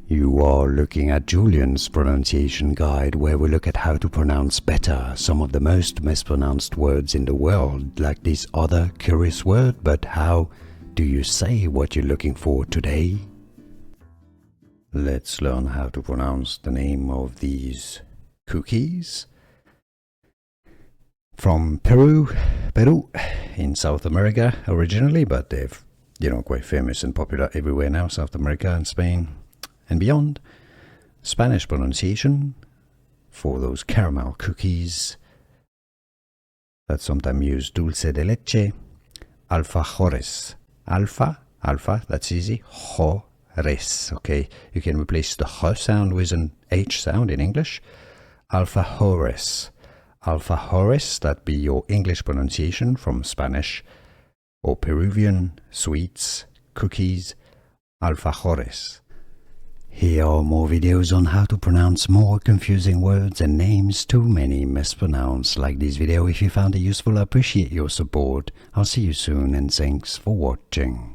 You are looking at Julian's pronunciation guide, where we look at how to pronounce better some of the most mispronounced words in the world, like this other curious word. But how do you say what you're looking for today? Let's learn how to pronounce the name of these cookies. From Peru, in South America originally, but they've, quite famous and popular everywhere now, South America and Spain and beyond. Spanish pronunciation for those caramel cookies that sometimes use dulce de leche, alfajores. Alfa, that's easy. Jores, okay? You can replace the h sound with an h sound in English. Alfajores. Alfajores, that be your English pronunciation from Spanish or Peruvian sweets, cookies, alfajores. Here are more videos on how to pronounce more confusing words and names too many mispronounced. Like this video if you found it useful. I appreciate your support. I'll see you soon and thanks for watching.